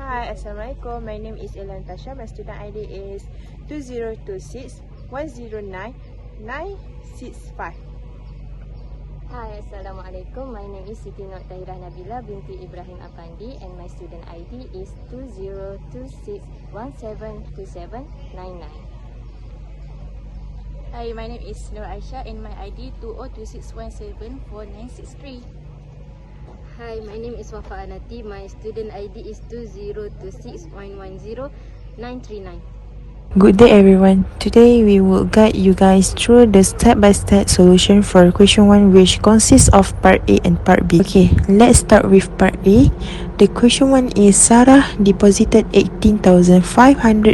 Hi, Assalamualaikum. My name is Elan Tasha. My student ID is 2026-109-965. Hi, Assalamualaikum. My name is Siti Nur Tahirah Nabila binti Ibrahim Afandi and my student ID is 2026-172799. Hi, my name is Nur Aisyah and my ID 2026174963. Hi, my name is Wafa Anati. My student ID is 2026.10939. Good day everyone. Today we will guide you guys through the step-by-step solution for question 1 which consists of part A and part B. Okay, let's start with part A. The question 1 is Sarah deposited 18,500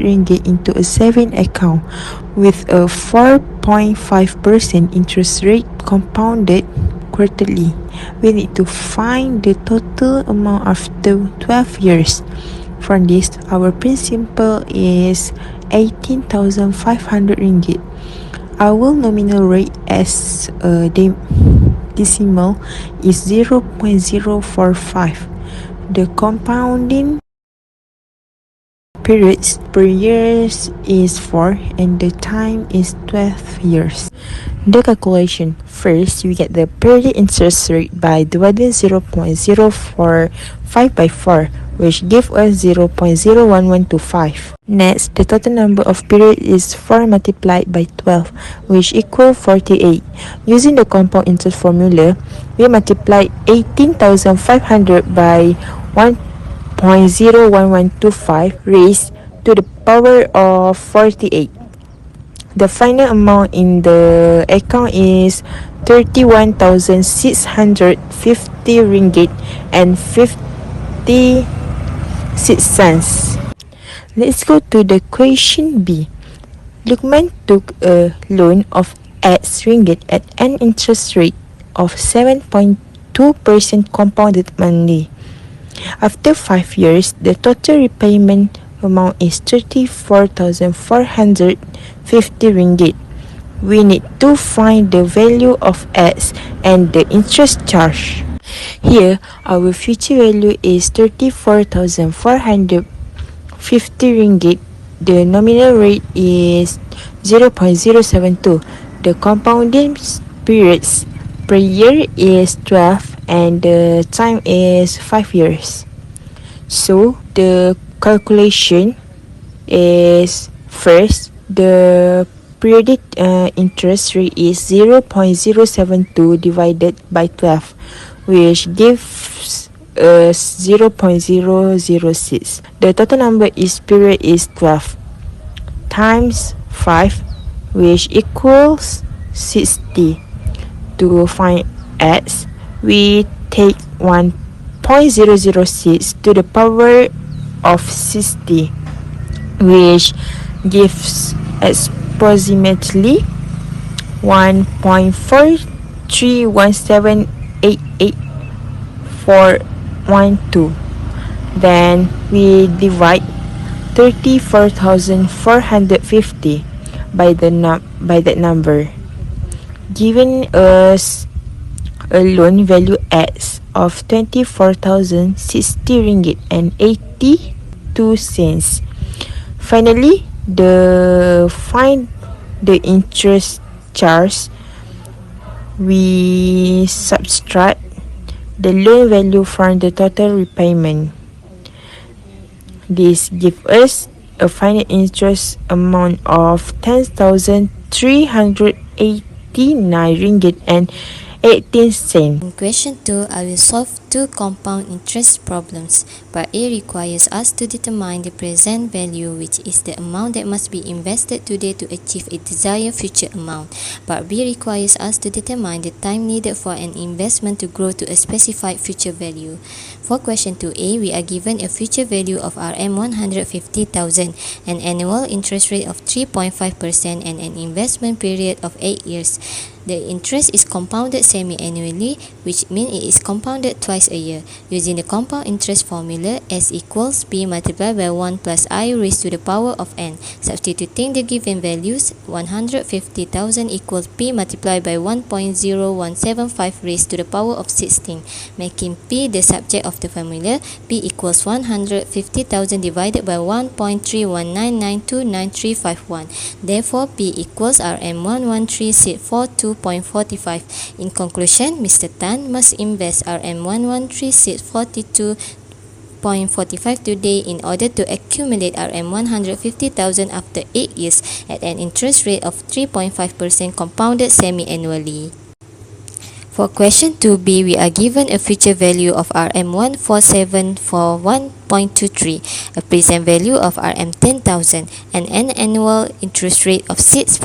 ringgit into a saving account with a 4.5% interest rate compounded quarterly. We need to find the total amount after 12 years. From this, our principal is 18,500 ringgit. Our nominal rate as a decimal is 0.045. The compounding periods per year is 4 and the time is 12 years. The calculation: first, we get the periodic interest rate by dividing 0.045 by 4, which gives us 0.01125. Next, the total number of periods is 4 multiplied by 12, which equals 48. Using the compound interest formula, we multiply 18,500 by 1.01125 raised to the power of 48. The final amount in the account is 31,650 ringgit and 56 cents. Let's go to the question B. Lukman took a loan of X ringgit at an interest rate of 7.2% compounded monthly. After 5 years, the total repayment amount is 34,450 ringgit. We need to find the value of X and the interest charge. Here, our future value is 34,450 ringgit. The nominal rate is 0.072. The compounding periods per year is 12 and the time is 5 years. So, the calculation is first, the periodic interest rate is 0.072 divided by 12, which gives us 0.006. The total number is period is 12 times 5, which equals 60. To find X, we take 1.006 to the power of 60, which gives approximately 1.431788.412. Then we divide 34,450 by that number, giving us a loan value X of 24,060 ringgit and 82 cents. Finally, find the interest charge. We subtract the loan value from the total repayment. This gives us a final interest amount of 10,389 ringgit and 18 cents. In question 2, I will solve two compound interest problems. Part A requires us to determine the present value, which is the amount that must be invested today to achieve a desired future amount. Part B requires us to determine the time needed for an investment to grow to a specified future value. For question 2A, we are given a future value of Rm 150,000, an annual interest rate of 3.5% and an investment period of 8 years. The interest is compounded semi-annually, which means it is compounded twice twice a year. Using the compound interest formula, S equals P multiplied by 1 plus I raised to the power of n. Substituting the given values, 150,000 equals P multiplied by 1.0175 raised to the power of 16, making P the subject of the formula. P equals 150,000 divided by 1.319929351. Therefore, P equals RM113 seed 42.45. In conclusion, Mr. Tan must invest RM113 seed 42.45 today in order to accumulate RM150,000 after 8 years at an interest rate of 3.5% compounded semi-annually. For question 2b, we are given a future value of RM147 for 1.23, a present value of RM10,000, and an annual interest rate of 6%.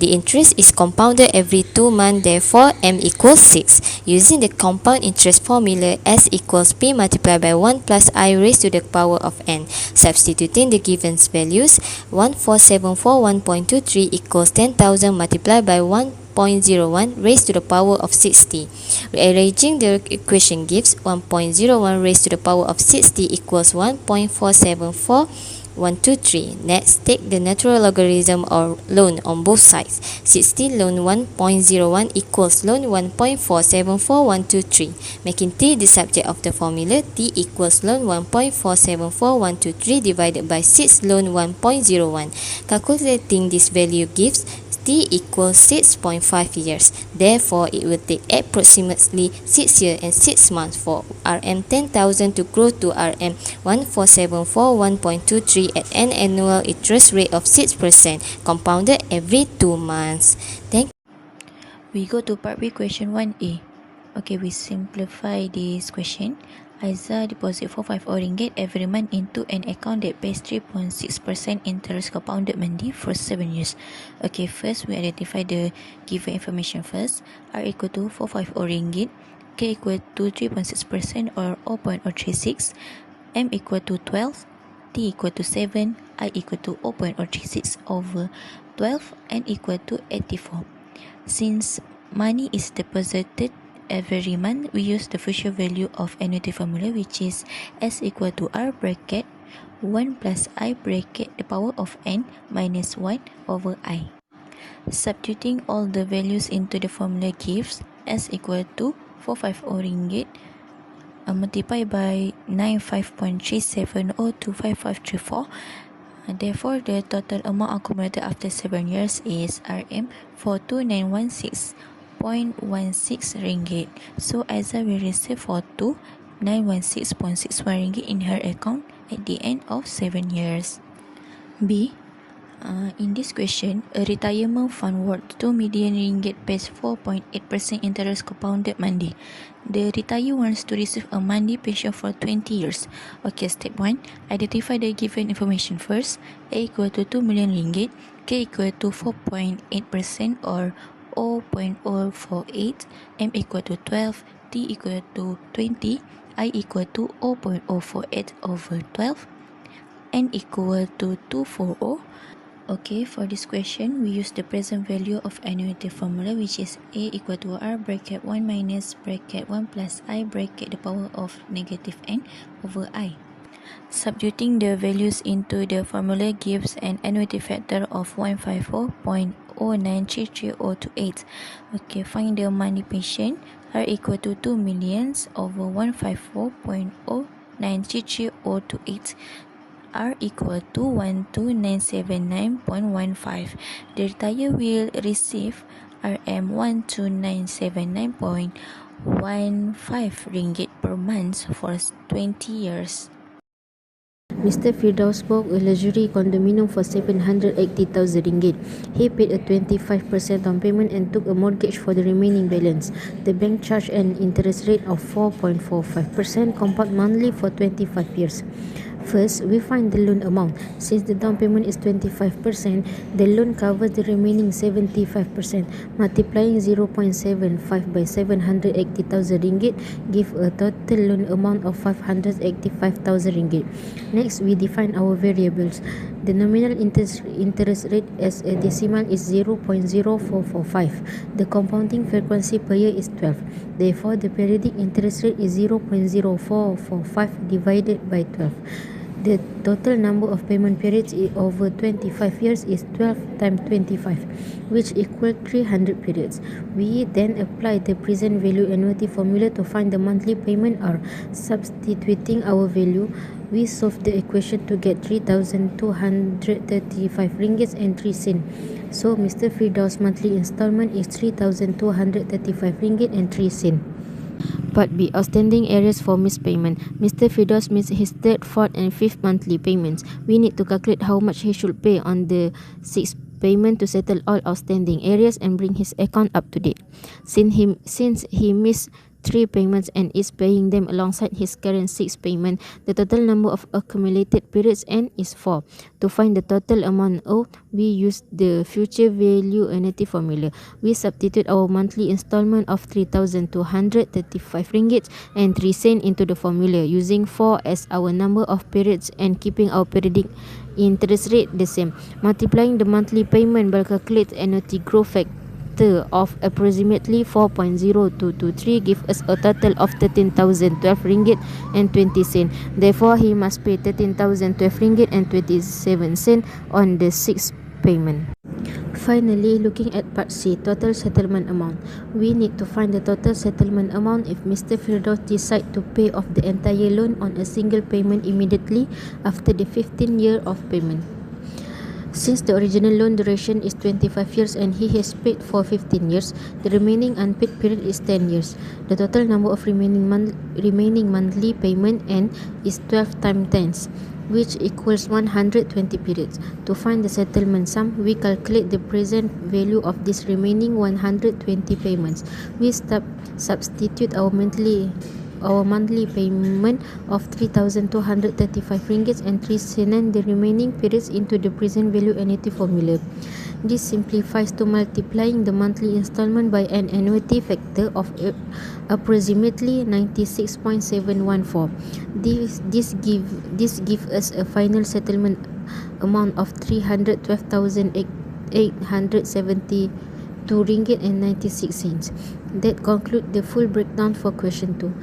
The interest is compounded every 2 months, therefore M equals 6. Using the compound interest formula, S equals P multiplied by 1 plus I raised to the power of n. Substituting the given values, 1474 1.23 equals 10,000 multiplied by 1.01 raised to the power of 60. Rearranging the equation gives 1.01 raised to the power of 60 equals 1.474123. Next, take the natural logarithm or ln on both sides. 60 ln 1.01 equals ln 1.474123, making t the subject of the formula. T equals ln 1.474123 divided by 6 ln 1.01. Calculating this value gives T equals 6.5 years. Therefore, it will take approximately 6 years and 6 months for RM10,000 to grow to RM14741.23 at an annual interest rate of 6% compounded every 2 months. Thank you. We go to part B, question 1A. Okay, we simplify this question. Aiza deposit for 5 ringgit every month into an account that pays 3.6% interest compounded monthly for 7 years. Okay, first we identify the given information first. R equal to 45 ringgit, K equal to 3.6% or 0.036, M equal to 12, T equal to 7, I equal to 0.036 over 12, and equal to 84. Since money is deposited every month, we use the future value of annuity formula, which is S equal to R bracket 1 plus I bracket the power of n minus 1 over I. Substituting all the values into the formula gives S equal to 450 ringgit multiplied by 95.37025534. Therefore, the total amount accumulated after 7 years is RM 42916.16 ringgit. So Aiza will receive 42916.61 ringgit in her account at the end of 7 years. B. In this question, a retirement fund worth 2 million ringgit pays 4.8% interest compounded monthly. The retiree wants to receive a monthly pension for 20 years. Okay, step 1. Identify the given information first. A equal to 2 million ringgit, K equal to 4.8% or 0.048, M equal to 12, T equal to 20, I equal to 0.048 over 12, N equal to 240. Okay, for this question, we use the present value of annuity formula, which is A equal to R bracket 1 minus bracket 1 plus I bracket the power of negative n over I. Substituting the values into the formula gives an annuity factor of 154.0933028. Okay, find the money pension. R equal to 2 millions over 154.0933028. R equal to 12979.15. The retiree will receive RM12979.15 ringgit per month for 20 years. Mr. Firdaus bought a luxury condominium for 780,000 ringgit. He paid a 25% down payment and took a mortgage for the remaining balance. The bank charged an interest rate of 4.45% compound monthly for 25 years. First, we find the loan amount. Since the down payment is 25%, the loan covers the remaining 75%. Multiplying 0.75 by 780,000 ringgit give a total loan amount of 585,000 ringgit. Next, we define our variables. The nominal interest rate as a decimal is 0.0445. The compounding frequency per year is 12. Therefore, the periodic interest rate is 0.0445 divided by 12. The total number of payment periods over 25 years is 12 times 25, which equals 300 periods. We then apply the present value annuity formula to find the monthly payment or substituting our value. We solve the equation to get 3,235 ringgit and 3 cents. So Mr. Firdaus' monthly installment is 3,235 ringgit and 3 cents. Part B. Outstanding areas for missed payment. Mr. Firdaus missed his third, fourth and fifth monthly payments. We need to calculate how much he should pay on the sixth payment to settle all outstanding areas and bring his account up to date. Since he missed 3 payments and is paying them alongside his current 6 payment, the total number of accumulated periods N is 4. To find the total amount owed, we use the future value annuity formula. We substitute our monthly installment of 3,235 ringgit and 3 cents into the formula, using 4 as our number of periods and keeping our periodic interest rate the same. Multiplying the monthly payment by calculate annuity growth factor of approximately 4.0223 give us a total of 13,012 ringgit and 20 cents. Therefore, he must pay 13,012 ringgit and 27 cents on the sixth payment. Finally, looking at part C, total settlement amount. We need to find the total settlement amount if Mr. Firdaus decides to pay off the entire loan on a single payment immediately after the 15th year of payment. Since the original loan duration is 25 years and he has paid for 15 years, the remaining unpaid period is 10 years. The total number of remaining monthly payment N is 12 times 10, which equals 120 periods. To find the settlement sum, we calculate the present value of this remaining 120 payments. We substitute our monthly payment of 3,235 ringgit and 3 cents and the remaining periods into the present value annuity formula. This simplifies to multiplying the monthly installment by an annuity factor of approximately 96.714. This gives us a final settlement amount of 312,872 ringgit and 96 cents. That concludes the full breakdown for question 2.